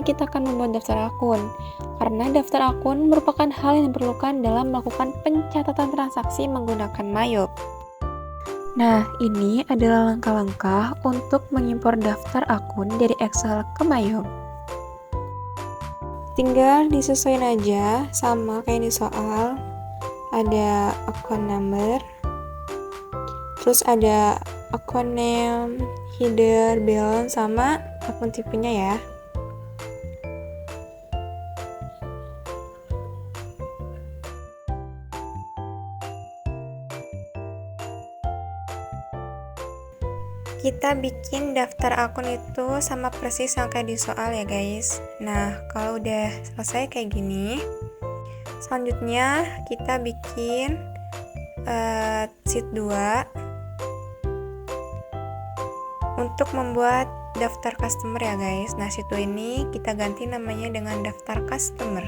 pertama kita akan membuat daftar akun, karena daftar akun merupakan hal yang diperlukan dalam melakukan pencatatan transaksi menggunakan Mayop. Nah, ini adalah langkah-langkah untuk mengimpor daftar akun dari Excel ke Mayop. Tinggal disesuaikan aja sama kayak di soal. Ada account number, terus ada account name, header, balance, sama akun tipenya ya. Kita bikin daftar akun itu sama persis yang kayak di soal ya guys. Nah, kalau udah selesai kayak gini, selanjutnya kita bikin sheet 2 untuk membuat daftar customer ya guys. Nah, sheet 2 ini kita ganti namanya dengan daftar customer.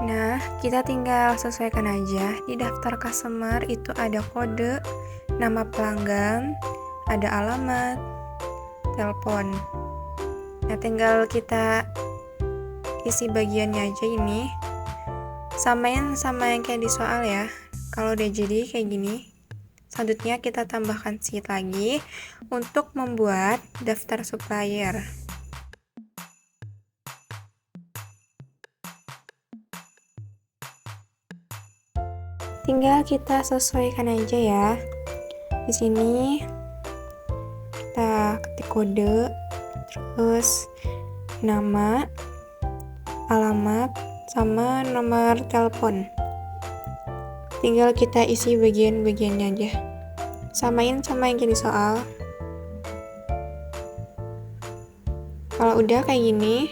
Nah, kita tinggal sesuaikan aja. Di daftar customer itu ada kode, nama pelanggan, ada alamat, telepon. Nah, tinggal kita isi bagiannya aja ini. Samain sama yang kayak di soal ya. Kalau udah jadi kayak gini, selanjutnya kita tambahkan sheet lagi untuk membuat daftar supplier. Tinggal kita sesuaikan aja ya. Di sini kita ketik kode, terus nama, alamat, sama nomor telepon. Tinggal kita isi bagian-bagiannya aja. Samain sama yang di soal. Kalau udah kayak gini,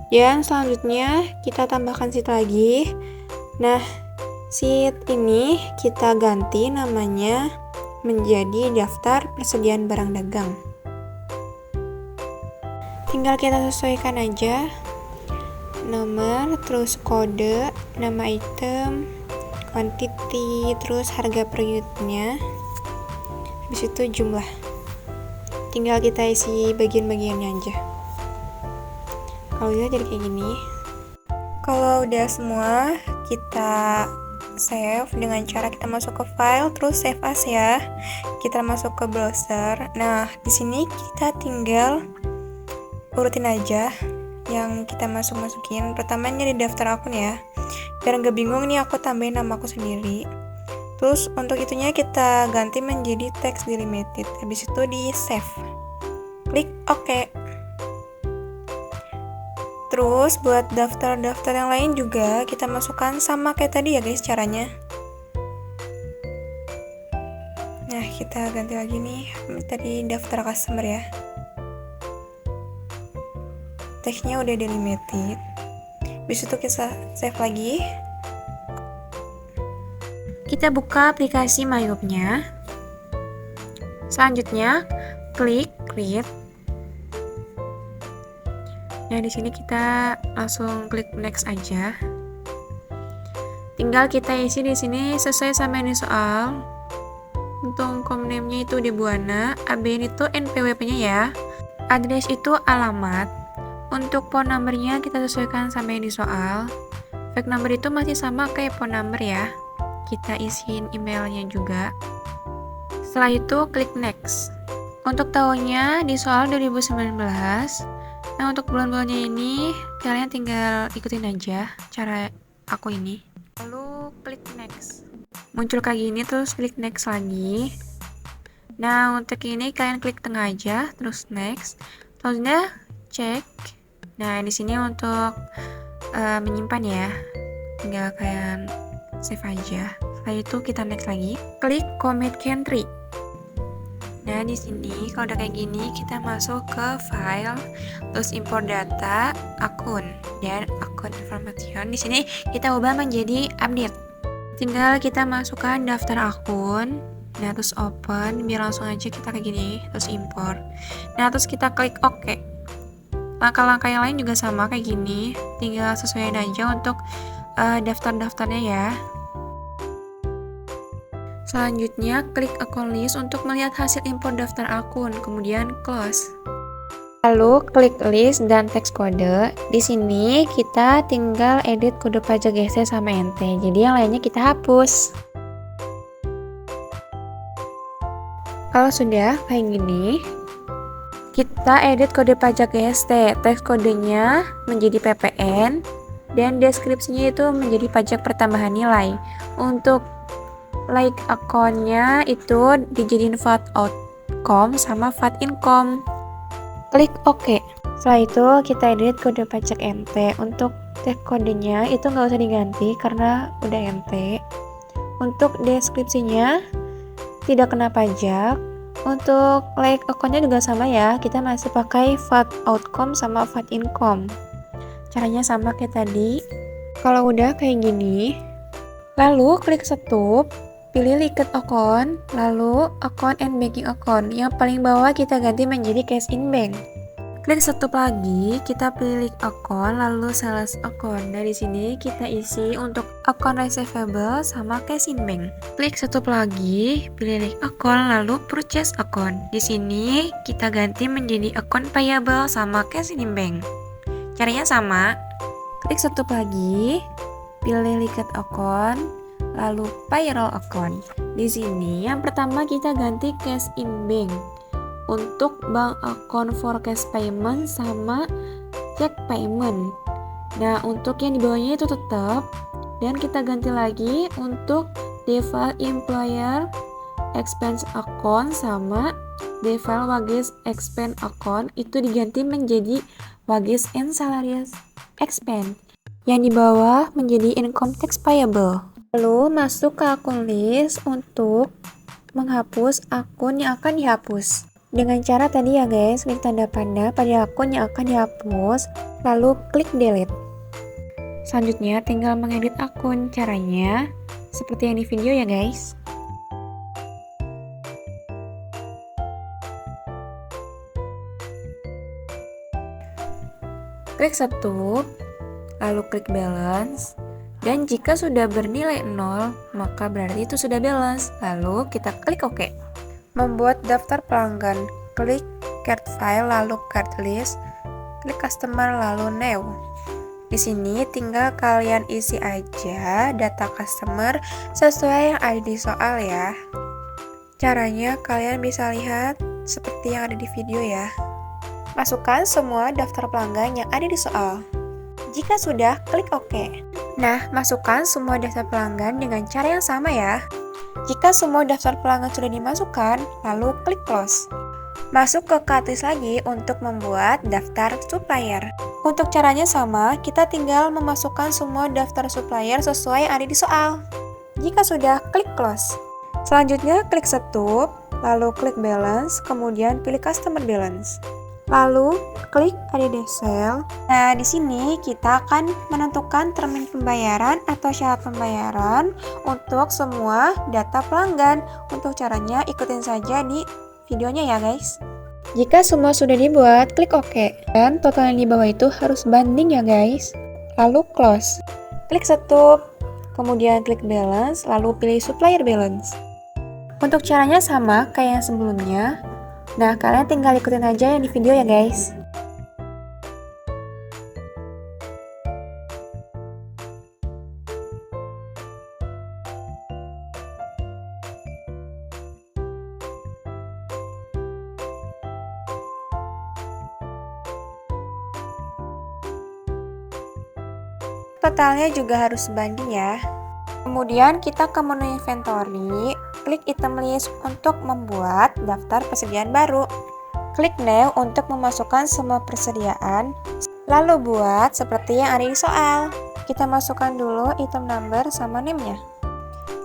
dan selanjutnya kita tambahkan sheet lagi. Nah, sheet ini kita ganti namanya menjadi daftar persediaan barang dagang. Tinggal kita sesuaikan aja nomor, terus kode, nama item, quantity, terus harga per unitnya, habis itu jumlah. Tinggal kita isi bagian-bagiannya aja. Kalau udah jadi kayak gini, kalau udah semua, kita save dengan cara kita masuk ke file, terus save as ya. Kita masuk ke browser. Nah, di sini kita tinggal urutin aja yang kita masukin. Pertamanya di daftar akun ya. Biar nggak bingung nih, aku tambahin nama aku sendiri. Terus untuk itunya kita ganti menjadi text delimited. Habis itu di save. Klik OK. Terus buat daftar-daftar yang lain juga kita masukkan sama kayak tadi ya guys caranya. Nah, kita ganti lagi nih tadi daftar customer ya. Teksnya udah delimited. Habis itu kita save lagi. Kita buka aplikasi Mayopnya. Selanjutnya klik create. Nah, di sini kita langsung klik next aja. Tinggal kita isi di sini sesuai sama ini soal. Untuk com name-nya itu Debuana, ABN itu NPWP-nya ya. Address itu alamat. Untuk phone number-nya kita sesuaikan sama yang di soal. Fax number itu masih sama kayak phone number ya. Kita isiin emailnya juga. Setelah itu klik next. Untuk tahunnya di soal 2019. Nah, untuk bulan-bulannya ini kalian tinggal ikutin aja cara aku ini. Lalu klik next. Muncul kayak gini, terus klik next lagi. Nah, untuk ini kalian klik tengah aja, terus next. Selanjutnya cek. Nah, di sini untuk menyimpan ya. Tinggal kalian save aja. Setelah itu kita next lagi. Klik commit country. Nah, di sini kalau udah kayak gini, kita masuk ke file, terus import data, akun, dan akun information. Di sini kita ubah menjadi update. Tinggal kita masukkan daftar akun, nah terus open, biar langsung aja kita kayak gini, terus import. Nah, terus kita klik OK. Langkah-langkah yang lain juga sama kayak gini, tinggal sesuaiin aja untuk daftar-daftarnya ya. Selanjutnya, klik account list untuk melihat hasil import daftar akun, kemudian close. Lalu klik list dan teks kode. Di sini kita tinggal edit kode pajak GST sama ente. Jadi yang lainnya kita hapus. Kalau sudah kayak gini, kita edit kode pajak GST. Teks kodenya menjadi PPN dan deskripsinya itu menjadi pajak pertambahan nilai. Untuk like akunnya itu dijadiin VAT outcome sama VAT income. Klik OK. Setelah itu kita edit kode pajak MT. Untuk teks kodenya itu nggak usah diganti karena udah MT. Untuk deskripsinya tidak kena pajak. Untuk like akunnya juga sama ya. Kita masih pakai VAT outcome sama VAT income. Caranya sama kayak tadi. Kalau udah kayak gini, lalu klik stop. Pilih liquid account, lalu account and banking account. Yang paling bawah kita ganti menjadi cash in bank. Klik stop lagi, kita pilih account, lalu sales account. Dari sini kita isi untuk account receivable sama cash in bank. Klik stop lagi, pilih account, lalu purchase account. Di sini kita ganti menjadi account payable sama cash in bank. Caranya sama. Klik stop lagi, pilih liquid account, lalu payroll account. Di sini yang pertama kita ganti cash in bank untuk bank account for cash payment sama check payment. Nah, untuk yang di bawahnya itu tetap, dan kita ganti lagi untuk default employer expense account sama default wages expense account itu diganti menjadi wages and salaries expense. Yang di bawah menjadi income tax payable. Lalu masuk ke akun list untuk menghapus akun yang akan dihapus. Dengan cara tadi ya guys, klik tanda panah pada akun yang akan dihapus, lalu klik delete. Selanjutnya tinggal mengedit akun. Caranya seperti yang di video ya guys. Klik stop, lalu klik balance. Dan jika sudah bernilai 0, maka berarti itu sudah balance. Lalu kita klik OK. Membuat daftar pelanggan, klik card file, lalu card list, klik customer, lalu new. Di sini tinggal kalian isi aja data customer sesuai yang ada di soal ya. Caranya kalian bisa lihat seperti yang ada di video ya. Masukkan semua daftar pelanggan yang ada di soal. Jika sudah, klik OK. Nah, masukkan semua daftar pelanggan dengan cara yang sama ya. Jika semua daftar pelanggan sudah dimasukkan, lalu klik close. Masuk ke kartis lagi untuk membuat daftar supplier. Untuk caranya sama, kita tinggal memasukkan semua daftar supplier sesuai yang ada di soal. Jika sudah, klik close. Selanjutnya, klik stop, lalu klik balance, kemudian pilih customer balance. Lalu klik add cell. Nah, di sini kita akan menentukan termin pembayaran atau syarat pembayaran untuk semua data pelanggan. Untuk caranya ikutin saja di videonya ya guys. Jika semua sudah dibuat, klik OK. Dan total yang di bawah itu harus banding ya guys. Lalu close. Klik stop, kemudian klik balance, lalu pilih supplier balance. Untuk caranya sama kayak yang sebelumnya. Nah, kalian tinggal ikutin aja yang di video ya guys. Totalnya juga harus sebanding ya. Kemudian kita ke menu inventory, klik item list untuk membuat daftar persediaan baru. Klik new untuk memasukkan semua persediaan, lalu buat seperti yang ada di soal. Kita masukkan dulu item number sama name-nya.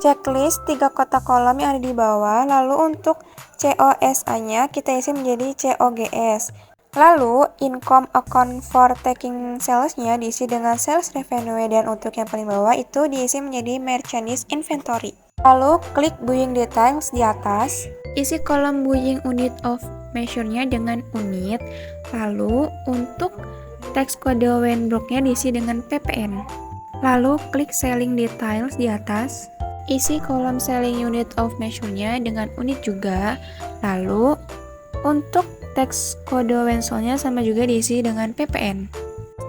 Checklist 3 kotak kolom yang ada di bawah, lalu untuk COSA-nya kita isi menjadi COGS. Lalu, income account for taking sales-nya diisi dengan sales revenue, dan untuk yang paling bawah itu diisi menjadi merchandise inventory. Lalu, klik buying details di atas, isi kolom buying unit of measure-nya dengan unit. Lalu, untuk teks kode Wenbrook-nya diisi dengan PPN. Lalu, klik selling details di atas, isi kolom selling unit of measure-nya dengan unit juga. Lalu, untuk teks kode Wenselnya sama juga diisi dengan PPN.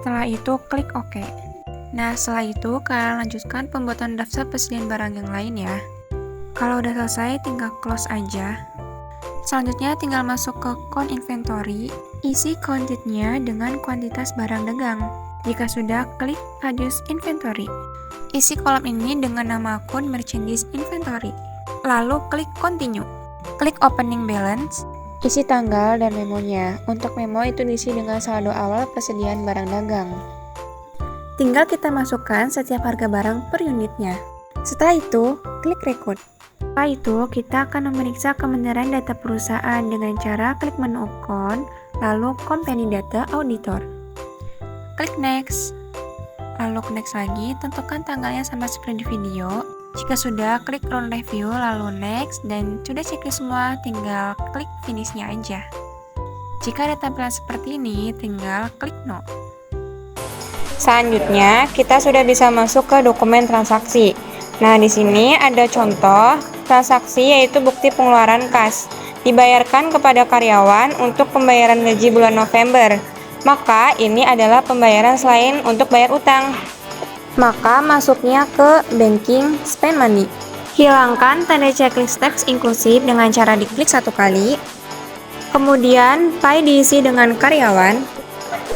Setelah itu klik OK. Nah, setelah itu kalian lanjutkan pembuatan daftar persediaan barang yang lain ya. Kalau udah selesai, tinggal close aja. Selanjutnya tinggal masuk ke count inventory, isi countednya dengan kuantitas barang dagang. Jika sudah, klik reduce inventory. Isi kolom ini dengan nama akun merchandise inventory. Lalu klik continue. Klik opening balance, isi tanggal dan memonya. Untuk memo itu diisi dengan saldo awal persediaan barang dagang. Tinggal kita masukkan setiap harga barang per unitnya. Setelah itu, klik record. Setelah itu, kita akan memeriksa kebenaran data perusahaan dengan cara klik menu account, lalu company data auditor. Klik next. Lalu ke next lagi, tentukan tanggalnya sama seperti di video. Jika sudah, klik run review, lalu next, dan sudah checklist semua, tinggal klik finishnya aja. Jika ada tampilan seperti ini, tinggal klik no. Selanjutnya, kita sudah bisa masuk ke dokumen transaksi. Nah, di sini ada contoh transaksi yaitu bukti pengeluaran kas. Dibayarkan kepada karyawan untuk pembayaran gaji bulan November. Maka ini adalah pembayaran selain untuk bayar utang. Maka masuknya ke banking spend money. Hilangkan tanda checklist teks inklusif dengan cara diklik satu kali. Kemudian file diisi dengan karyawan.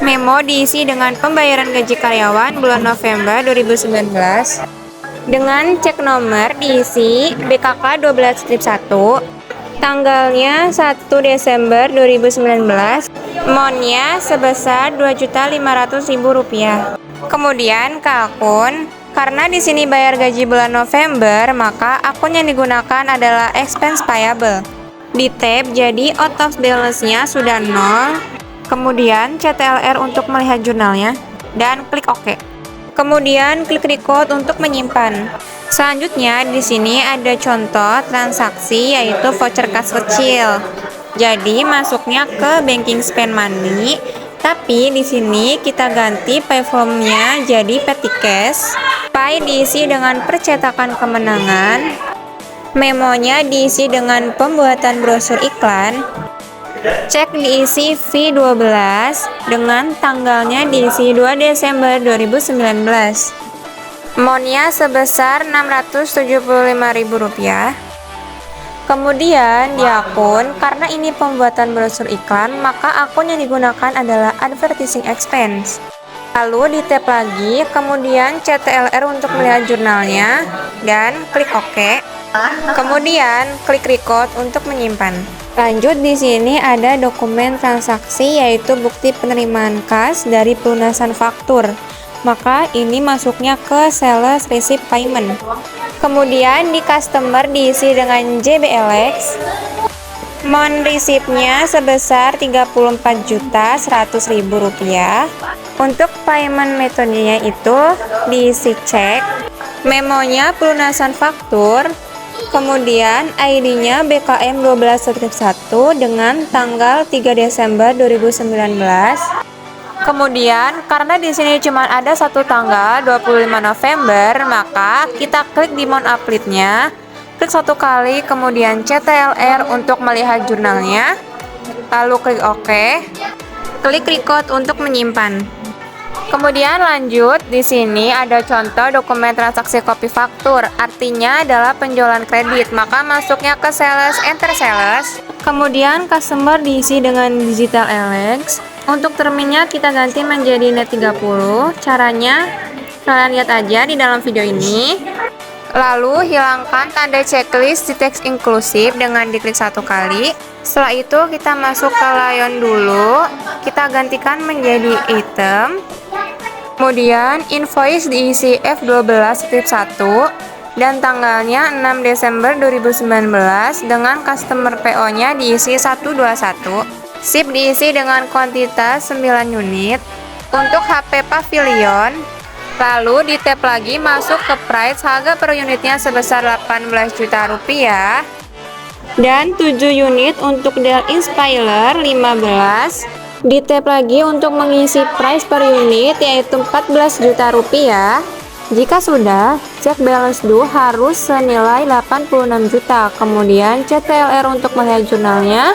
Memo diisi dengan pembayaran gaji karyawan bulan November 2019. Dengan cek nomor diisi BKK 12-1, tanggalnya 1 Desember 2019, amount-nya sebesar Rp2.500.000. Kemudian ke akun, karena di sini bayar gaji bulan November, maka akun yang digunakan adalah expense payable. Di tab jadi out of balance-nya sudah 0, kemudian CTLR untuk melihat jurnalnya, dan klik OK. Kemudian klik record untuk menyimpan. Selanjutnya di sini ada contoh transaksi yaitu voucher kas kecil. Jadi masuknya ke banking spend money, tapi di sini kita ganti pay form-nya jadi petty cash. Pay diisi dengan percetakan kemenangan. Memonya diisi dengan pembuatan brosur iklan. Cek diisi V12 dengan tanggalnya diisi 2 Desember 2019. Amount-nya sebesar Rp675.000. Kemudian di akun, karena ini pembuatan brosur iklan, maka akun yang digunakan adalah advertising expense. Lalu di tab lagi, kemudian CTLR untuk melihat jurnalnya, dan klik OK. Kemudian klik record untuk menyimpan. Lanjut di sini ada dokumen transaksi yaitu bukti penerimaan kas dari pelunasan faktur. Maka ini masuknya ke sales receipt payment. Kemudian di customer diisi dengan JBLX. Amount receipt-nya sebesar Rp34.100.000. Untuk payment metodenya itu diisi cek. Memonya pelunasan faktur. Kemudian ID-nya BKM 12-1 dengan tanggal 3 Desember 2019. Kemudian karena di sini cuma ada satu tanggal 25 November, maka kita klik di mount update-nya. Klik satu kali, kemudian CTLR untuk melihat jurnalnya. Lalu klik OK. Klik record untuk menyimpan. Kemudian lanjut, di sini ada contoh dokumen transaksi kopi faktur, artinya adalah penjualan kredit, maka masuknya ke sales, enter sales. Kemudian customer diisi dengan digital LX. Untuk terminnya kita ganti menjadi net 30. Caranya kalian lihat aja di dalam video ini. Lalu hilangkan tanda checklist di teks inklusif dengan diklik satu kali. Setelah itu kita masuk ke layon dulu. Kita gantikan menjadi item. Kemudian invoice diisi F12-1 dan tanggalnya 6 Desember 2019 dengan customer PO-nya diisi 121. SIP diisi dengan kuantitas 9 unit. Untuk HP Pavilion, lalu di tab lagi masuk ke price, harga per unitnya sebesar Rp18 juta. Dan 7 unit untuk Dell Inspiler 15. Di tab lagi untuk mengisi price per unit yaitu Rp14 juta. Jika sudah, cek balance due harus senilai 86 juta. Kemudian CTLR untuk melihat jurnalnya.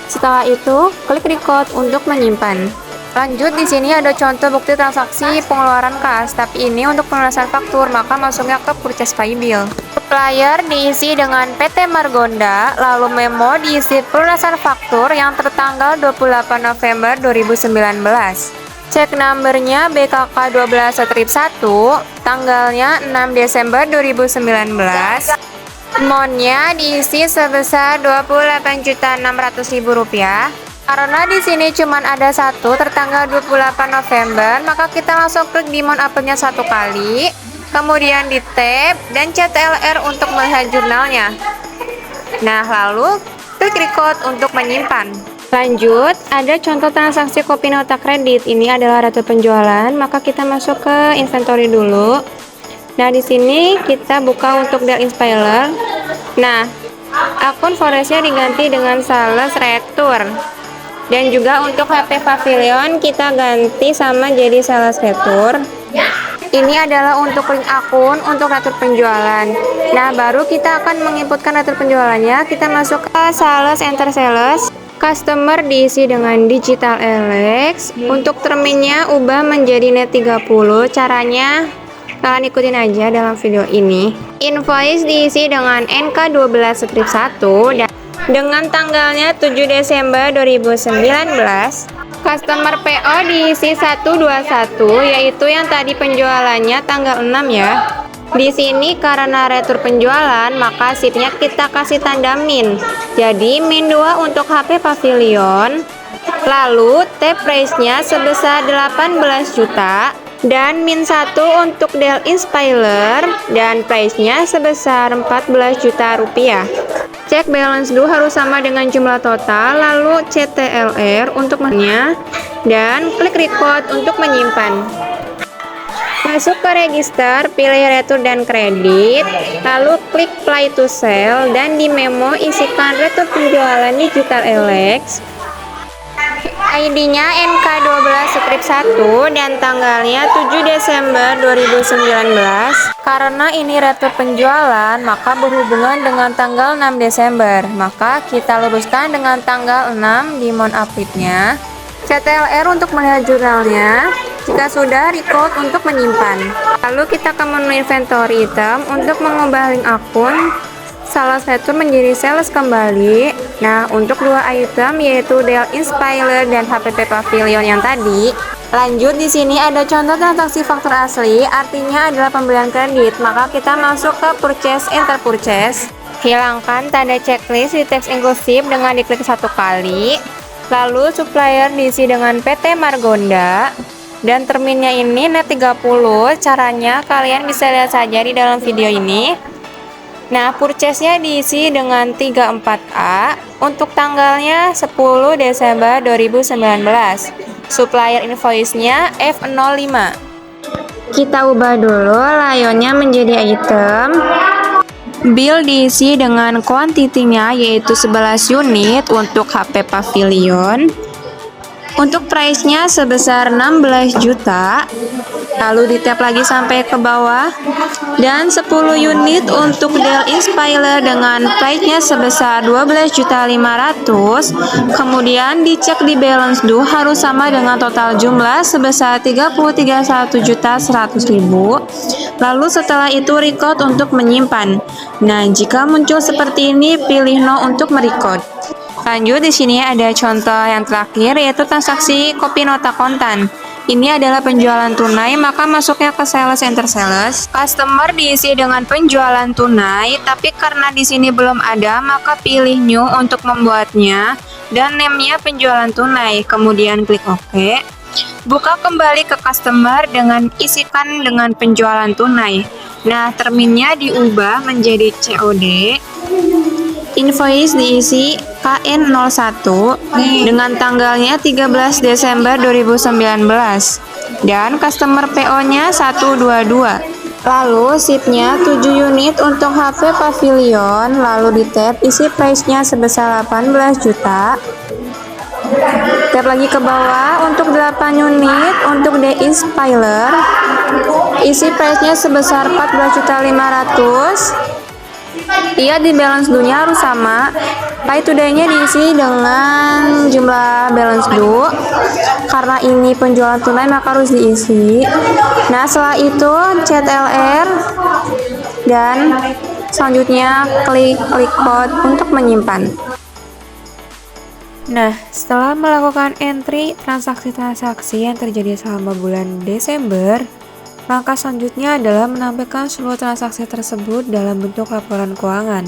Setelah itu, klik record untuk menyimpan. Lanjut, di sini ada contoh bukti transaksi pengeluaran kas, tapi ini untuk pelunasan faktur, maka masuknya ke purchase paybill. Supplier diisi dengan PT Margonda, lalu memo diisi pelunasan faktur yang tertanggal 28 November 2019. Cek numbernya BKK 12/1, tanggalnya 6 Desember 2019. Amount-nya diisi sebesar Rp28.600.000. Karena di sini cuma ada satu tertanggal 28 November, maka kita langsung klik di amount upload-nya satu kali, kemudian di tab dan CTLR untuk melihat jurnalnya. Nah, lalu klik record untuk menyimpan. Lanjut, ada contoh transaksi kopi nota kredit. Ini adalah retur penjualan, maka kita masuk ke inventory dulu. Nah, di sini kita buka untuk Dell Inspiler. Nah, akun Forex-nya diganti dengan sales retur. Dan juga untuk HP Pavilion kita ganti sama jadi sales retur. Ini adalah untuk link akun untuk retur penjualan. Nah, baru kita akan menginputkan retur penjualannya. Kita masuk ke sales, enter sales. Customer diisi dengan digital LX. Untuk terminnya ubah menjadi net 30. Caranya kalian ikutin aja dalam video ini. Invoice diisi dengan NK12/1 dan dengan tanggalnya 7 Desember 2019. Customer PO diisi 121, yaitu yang tadi penjualannya tanggal 6 ya. Di sini karena retur penjualan, maka SIP-nya kita kasih tanda min. Jadi min 2 untuk HP Pavilion. Lalu tab price-nya sebesar 18 juta. Dan min 1 untuk Dell Inspiler dan price-nya sebesar 14 juta rupiah. Cek balance dulu harus sama dengan jumlah total, lalu CTLR untuk mennya dan klik record untuk menyimpan. Masuk ke register, pilih retur dan kredit, lalu klik play to sell dan di memo isikan retur penjualan digital LX. ID-nya NK12/1 dan tanggalnya 7 Desember 2019. Karena ini retur penjualan, maka berhubungan dengan tanggal 6 Desember. Maka kita luruskan dengan tanggal 6 di mount update-nya. CTLR untuk melihat jurnalnya. Jika sudah, record untuk menyimpan. Lalu kita ke menu inventory item untuk mengubah link akun sales retur menjadi sales kembali. Nah, untuk dua item yaitu Dell Inspiler dan HPP Pavilion yang tadi. Lanjut, di sini ada contoh transaksi faktur asli, artinya adalah pembelian kredit. Maka kita masuk ke purchase, enter purchase. Hilangkan tanda checklist di teks inklusif dengan diklik satu kali. Lalu supplier diisi dengan PT Margonda. Dan terminnya ini net 30. Caranya kalian bisa lihat saja di dalam video ini. Nah, purchase-nya diisi dengan 34A untuk tanggalnya 10 Desember 2019. Supplier invoice-nya F05. Kita ubah dulu layonnya menjadi item. Bill diisi dengan kuantitinya yaitu 11 unit untuk HP Pavilion. Untuk price-nya sebesar 16 juta. Lalu di tab lagi sampai ke bawah. Dan 10 unit untuk Dell Inspiler dengan price-nya sebesar 12.500.000. Kemudian dicek di balance due harus sama dengan total jumlah sebesar 33.101.100.000. Lalu setelah itu record untuk menyimpan. Nah, jika muncul seperti ini, pilih no untuk merecord. Lanjut, di sini ada contoh yang terakhir yaitu transaksi kopi nota kontan. Ini adalah penjualan tunai, maka masuknya ke sales, enter sales. Customer diisi dengan penjualan tunai, tapi karena di sini belum ada, maka pilih new untuk membuatnya dan name-nya penjualan tunai. Kemudian klik OK. Buka kembali ke customer dengan isikan dengan penjualan tunai. Nah, terminnya diubah menjadi COD. Invoice diisi KN01 dengan tanggalnya 13 Desember 2019 dan customer PO-nya 122. Lalu SIP-nya 7 unit untuk HP Pavilion, lalu di tab isi price-nya sebesar 18 juta. Tab lagi ke bawah untuk 8 unit untuk The Inspiler. Isi price-nya sebesar 14.500.000. Lihat di balance due-nya harus sama. Pay today-nya diisi dengan jumlah balance due. Karena ini penjualan tunai maka harus diisi. Nah, setelah itu CTLR dan selanjutnya klik code untuk menyimpan. Nah, setelah melakukan entry transaksi-transaksi yang terjadi selama bulan Desember, langkah selanjutnya adalah menampilkan seluruh transaksi tersebut dalam bentuk laporan keuangan.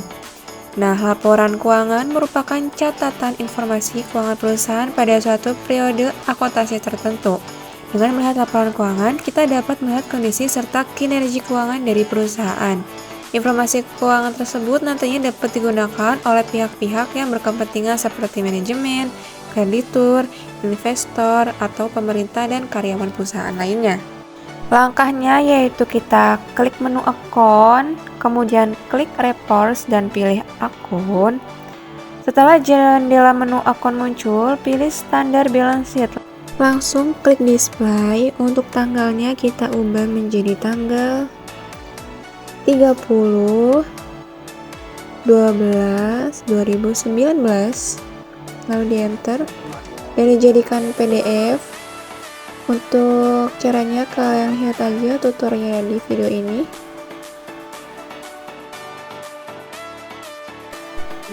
Nah, laporan keuangan merupakan catatan informasi keuangan perusahaan pada suatu periode akuntansi tertentu. Dengan melihat laporan keuangan, kita dapat melihat kondisi serta kinerja keuangan dari perusahaan. Informasi keuangan tersebut nantinya dapat digunakan oleh pihak-pihak yang berkepentingan seperti manajemen, kreditur, investor, atau pemerintah dan karyawan perusahaan lainnya. Langkahnya yaitu kita klik menu akun, kemudian klik reports dan pilih akun. Setelah jendela menu akun muncul, pilih standar balance sheet. Langsung klik display. Untuk tanggalnya kita ubah menjadi tanggal 30/12/2019, lalu di enter dan dijadikan PDF. Untuk caranya kalian lihat aja tutorialnya di video ini.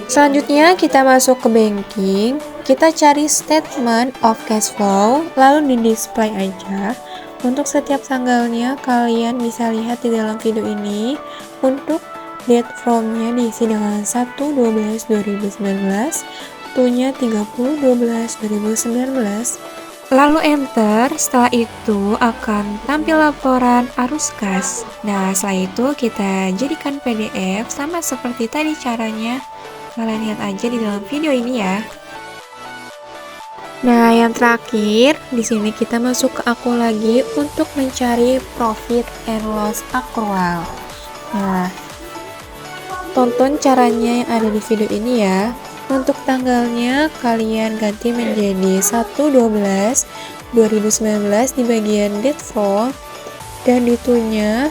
Selanjutnya kita masuk ke banking, kita cari statement of cash flow, lalu di display aja. Untuk setiap tanggalnya kalian bisa lihat di dalam video ini. Untuk date from-nya diisi dengan 1/12/2019, to-nya 30/12/2019. Lalu enter, setelah itu akan tampil laporan arus kas. Nah, setelah itu kita jadikan PDF sama seperti tadi caranya. Kalian lihat aja di dalam video ini ya. Nah, yang terakhir, di sini kita masuk ke akun lagi untuk mencari profit and loss accrual. Nah, tonton caranya yang ada di video ini ya. Untuk tanggalnya kalian ganti menjadi 1/12/2019 di bagian date from, dan ditunya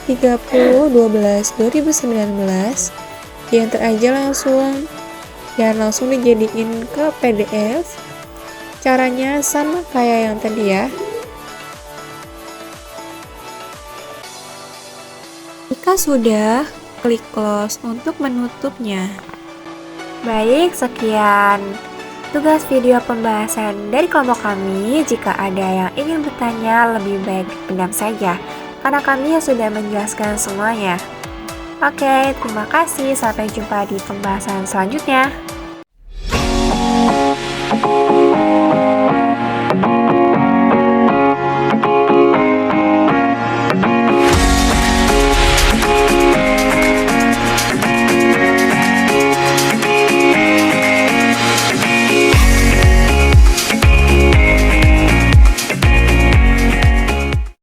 30/12/2019. Di enter aja langsung, dan langsung dijadiin ke PDF. Caranya sama kayak yang tadi ya. Jika sudah, klik close untuk menutupnya. Baik, sekian tugas video pembahasan dari kelompok kami. Jika ada yang ingin bertanya, lebih baik dipendam saja, karena kami sudah menjelaskan semuanya. Oke, terima kasih. Sampai jumpa di pembahasan selanjutnya.